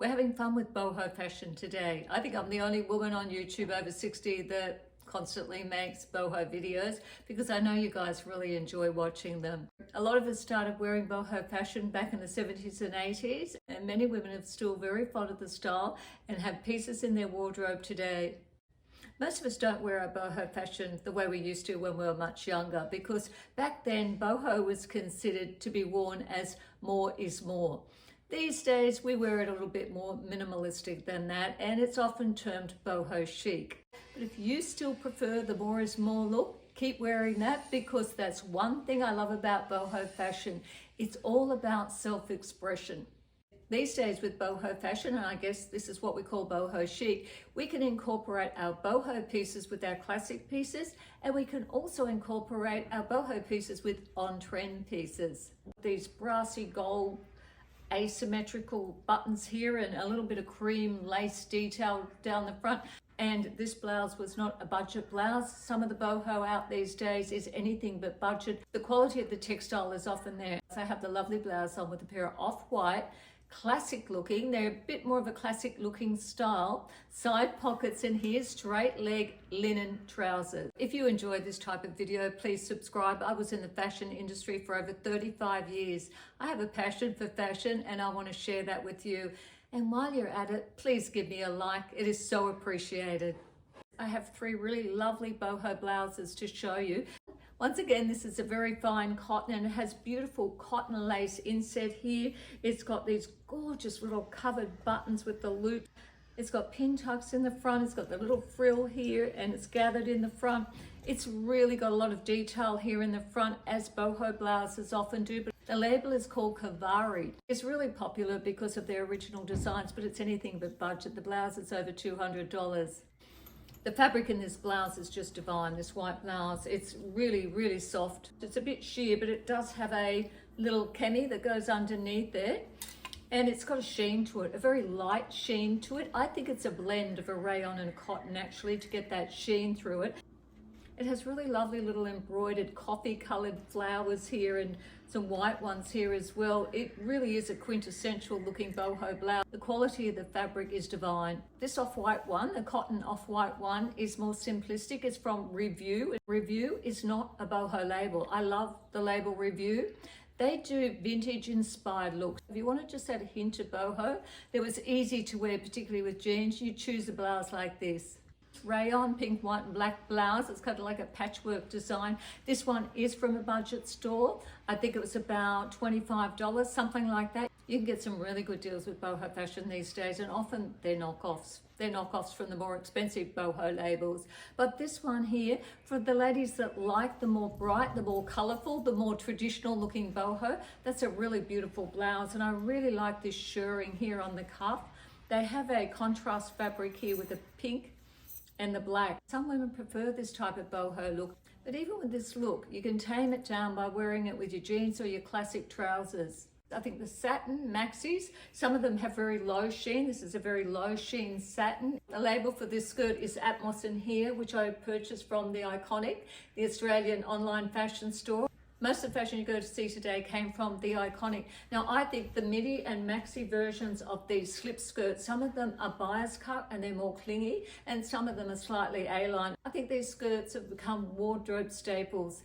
We're having fun with boho fashion today. I think I'm the only woman on YouTube over 60 that constantly makes boho videos because I know you guys really enjoy watching them. A lot of us started wearing boho fashion back in the 70s and 80s, and many women are still very fond of the style and have pieces in their wardrobe today. Most of us don't wear our boho fashion the way we used to when we were much younger, because back then boho was considered to be worn as more is more. These days we wear it a little bit more minimalistic than that, and it's often termed boho chic. But if you still prefer the more is more look, keep wearing that, because that's one thing I love about boho fashion. It's all about self-expression. These days with boho fashion, and I guess this is what we call boho chic, we can incorporate our boho pieces with our classic pieces, and we can also incorporate our boho pieces with on-trend pieces. These brassy gold asymmetrical buttons here and a little bit of cream lace detail down the front. And this blouse was not a budget blouse. Some of the boho out these days is anything but budget. The quality of the textile is often there. So I have the lovely blouse on with a pair of off-white, classic looking. They're a bit more of a classic looking style. Side pockets in here, straight leg linen trousers. If you enjoyed this type of video, please subscribe. I was in the fashion industry for over 35 years. I have a passion for fashion and I want to share that with you. And while you're at it, please give me a like. It is so appreciated. I have 3 really lovely boho blouses to show you. Once again, this is a very fine cotton and it has beautiful cotton lace inset here. It's got these gorgeous little covered buttons with the loop. It's got pin tucks in the front. It's got the little frill here and it's gathered in the front. It's really got a lot of detail here in the front, as boho blouses often do. But the label is called Kavari. It's really popular because of their original designs, but it's anything but budget. The blouse is over $200. The fabric in this blouse is just divine, this white blouse. It's really, really soft. It's a bit sheer, but it does have a little cami that goes underneath there. And it's got a sheen to it, a very light sheen to it. I think it's a blend of a rayon and a cotton actually to get that sheen through it. It has really lovely little embroidered coffee colored flowers here and some white ones here as well. It really is a quintessential looking boho blouse. The quality of the fabric is divine. This off-white one, the cotton off-white one, is more simplistic. It's from Review. Review is not a boho label. I love the label Review. They do vintage inspired looks. If you want to just add a hint of boho that was easy to wear, particularly with jeans, you choose a blouse like this. Rayon, pink, white and black blouse. It's kind of like a patchwork design. This one is from a budget store. I think it was about $25, something like that. You can get some really good deals with boho fashion these days, and often they're knockoffs. They're knockoffs from the more expensive boho labels. But this one here, for the ladies that like the more bright, the more colorful, the more traditional looking boho, that's a really beautiful blouse. And I really like this shirring here on the cuff. They have a contrast fabric here with the pink and the black. Some women prefer this type of boho look, but even with this look, you can tame it down by wearing it with your jeans or your classic trousers. I think the satin Maxis, some of them have very low sheen. This is a very low sheen satin. The label for this skirt is Atmos in here, which I purchased from the Iconic, the Australian online fashion store. Most of the fashion you go to see today came from the Iconic. Now, I think the midi and maxi versions of these slip skirts, some of them are bias cut and they're more clingy, and some of them are slightly A-line. I think these skirts have become wardrobe staples.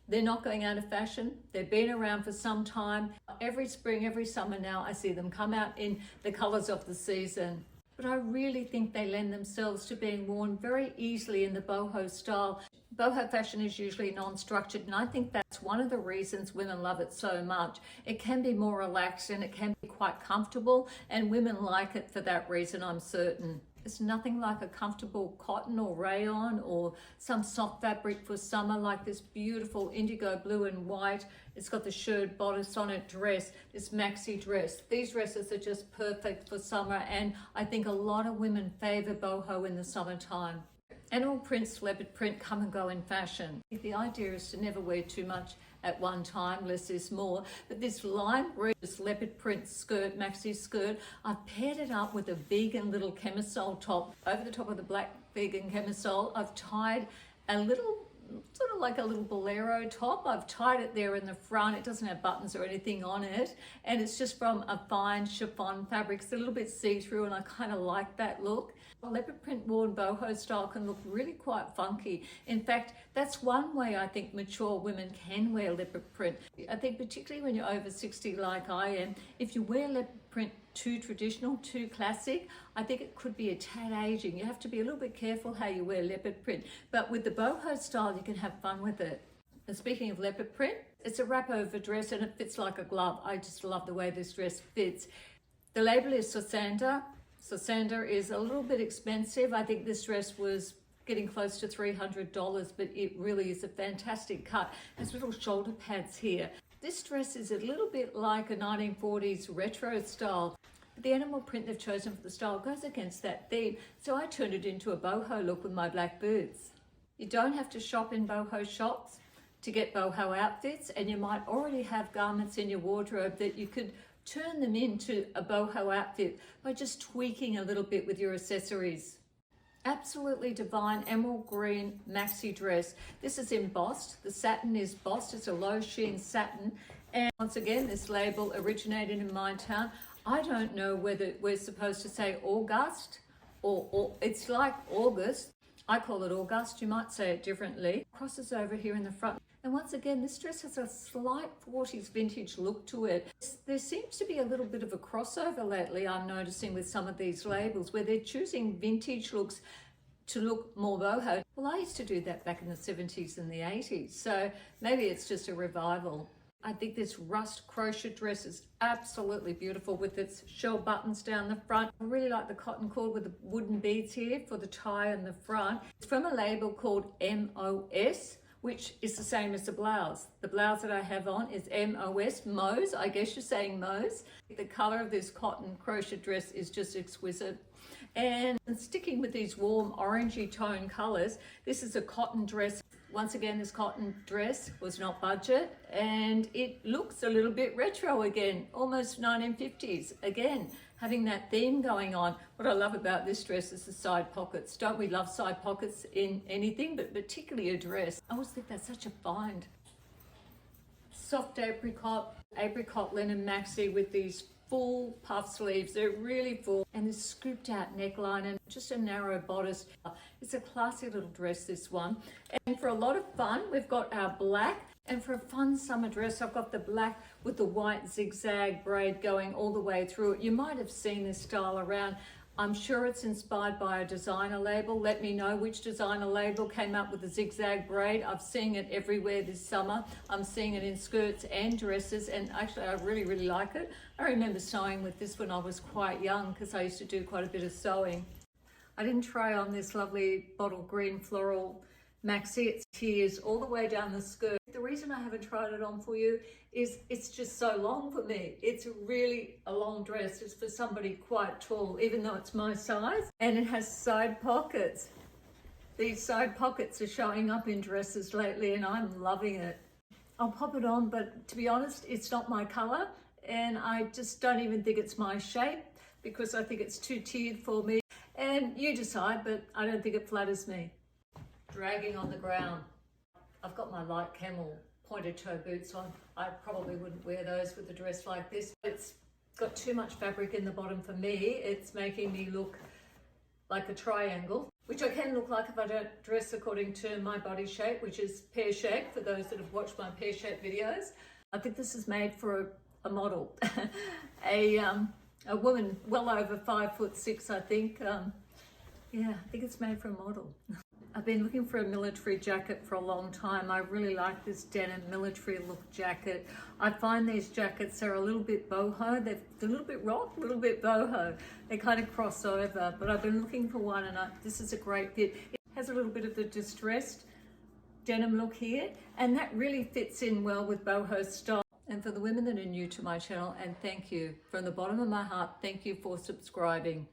They're not going out of fashion. They've been around for some time. Every spring, every summer now, I see them come out in the colors of the season. But I really think they lend themselves to being worn very easily in the boho style. Boho fashion is usually non-structured, and I think that's one of the reasons women love it so much. It can be more relaxed and it can be quite comfortable, and women like it for that reason, I'm certain. There's nothing like a comfortable cotton or rayon or some soft fabric for summer, like this beautiful indigo blue and white. It's got the shirred bodice on it dress, this maxi dress. These dresses are just perfect for summer, and I think a lot of women favor boho in the summertime. Animal prints, leopard print come and go in fashion. The idea is to never wear too much at one time, less is more. But this lime green, this leopard print skirt, maxi skirt, I've paired it up with a vegan little camisole top. Over the top of the black vegan camisole, I've tied a little sort of like a little bolero top. I've tied it there in the front. It doesn't have buttons or anything on it, and it's just from a fine chiffon fabric. It's a little bit see-through, and I kind of like that look. Leopard print worn boho style can look really quite funky. In fact, that's one way I think mature women can wear leopard print. I think particularly when you're over 60 like I am, if you wear leopard print too traditional, too classic, I think it could be a tad aging. You have to be a little bit careful how you wear leopard print. But with the boho style, you can have fun with it. And speaking of leopard print, it's a wrap over dress and it fits like a glove. I just love the way this dress fits. The label is Satin. Satin is a little bit expensive. I think this dress was getting close to $300, but it really is a fantastic cut. There's little shoulder pads here. This dress is a little bit like a 1940s retro style. The animal print they've chosen for the style goes against that theme, so I turned it into a boho look with my black boots. You don't have to shop in boho shops to get boho outfits, and you might already have garments in your wardrobe that you could turn them into a boho outfit by just tweaking a little bit with your accessories. Absolutely divine emerald green maxi dress. This is embossed. The satin is bossed. It's a low sheen satin. And once again, this label originated in my town. I don't know whether we're supposed to say August or it's like August. I call it August. You might say it differently. Crosses over here in the front. And once again, this dress has a slight 40s vintage look to it. There seems to be a little bit of a crossover lately, I'm noticing, with some of these labels where they're choosing vintage looks to look more boho. Well, I used to do that back in the 70s and the 80s, so maybe it's just a revival. I think this rust crochet dress is absolutely beautiful with its shell buttons down the front. I really like the cotton cord with the wooden beads here for the tie in the front. It's from a label called MOS, which is the same as the blouse. The blouse that I have on is MOS, Mose, I guess you're saying Mose. The color of this cotton crochet dress is just exquisite. And sticking with these warm orangey tone colors, this is a cotton dress. Once again, this cotton dress was not budget, and it looks a little bit retro again, almost 1950s. Again, having that theme going on. What I love about this dress is the side pockets. Don't we love side pockets in anything, but particularly a dress? I always think that's such a find. Soft apricot linen maxi with these full puff sleeves. They're really full, and this scooped out neckline and just a narrow bodice. It's a classy little dress, this one. And for a lot of fun, we've got our black. And for a fun summer dress, I've got the black with the white zigzag braid going all the way through it. You might have seen this style around. I'm sure it's inspired by a designer label. Let me know which designer label came up with the zigzag braid. I've seen it everywhere this summer. I'm seeing it in skirts and dresses, and actually I really, really like it. I remember sewing with this when I was quite young because I used to do quite a bit of sewing. I didn't try on this lovely bottle green floral maxi. It's tears all the way down the skirt. The reason I haven't tried it on for you is it's just so long for me. It's really a long dress. It's for somebody quite tall, even though it's my size. And it has side pockets. These side pockets are showing up in dresses lately, and I'm loving it. I'll pop it on, but to be honest, it's not my color, and I just don't even think it's my shape because I think it's too tiered for me. And you decide, but I don't think it flatters me. Dragging on the ground. I've got my light camel pointed toe boots on. I probably wouldn't wear those with a dress like this. It's got too much fabric in the bottom for me. It's making me look like a triangle, which I can look like if I don't dress according to my body shape, which is pear-shaped for those that have watched my pear-shaped videos. I think this is made for a model, a woman well over 5'6", I think. Yeah, I think it's made for a model. I've been looking for a military jacket for a long time. I really like this denim military look jacket. I find these jackets are a little bit boho. They're a little bit rock, a little bit boho. They kind of cross over, but I've been looking for one, and this is a great fit. It has a little bit of the distressed denim look here, and that really fits in well with boho style. And for the women that are new to my channel, and thank you from the bottom of my heart, thank you for subscribing.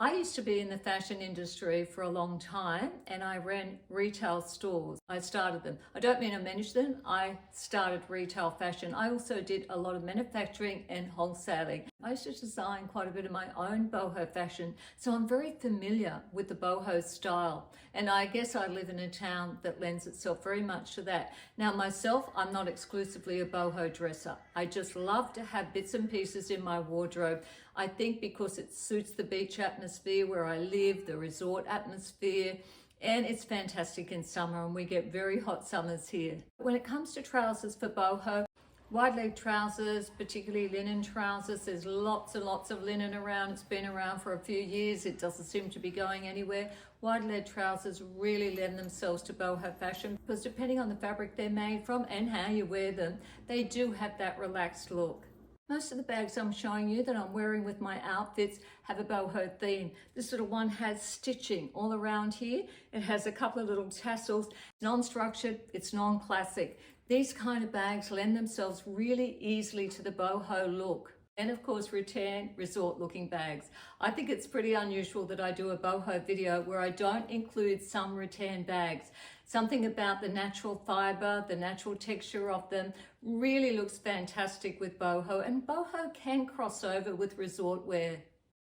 I used to be in the fashion industry for a long time and I ran retail stores. I started them. I don't mean I managed them. I started retail fashion. I also did a lot of manufacturing and wholesaling. I used to design quite a bit of my own boho fashion, so I'm very familiar with the boho style. And I guess I live in a town that lends itself very much to that. Now myself, I'm not exclusively a boho dresser. I just love to have bits and pieces in my wardrobe. I think because it suits the beach atmosphere where I live, the resort atmosphere, and it's fantastic in summer, and we get very hot summers here. When it comes to trousers for boho, wide leg trousers, particularly linen trousers, there's lots and lots of linen around. It's been around for a few years. It doesn't seem to be going anywhere. Wide leg trousers really lend themselves to boho fashion because depending on the fabric they're made from and how you wear them, they do have that relaxed look. Most of the bags I'm showing you that I'm wearing with my outfits have a boho theme. This little one has stitching all around here. It has a couple of little tassels. It's non-structured, it's non-classic. These kind of bags lend themselves really easily to the boho look. And of course, rattan resort looking bags. I think it's pretty unusual that I do a boho video where I don't include some rattan bags. Something about the natural fiber, the natural texture of them really looks fantastic with boho, and boho can cross over with resort wear.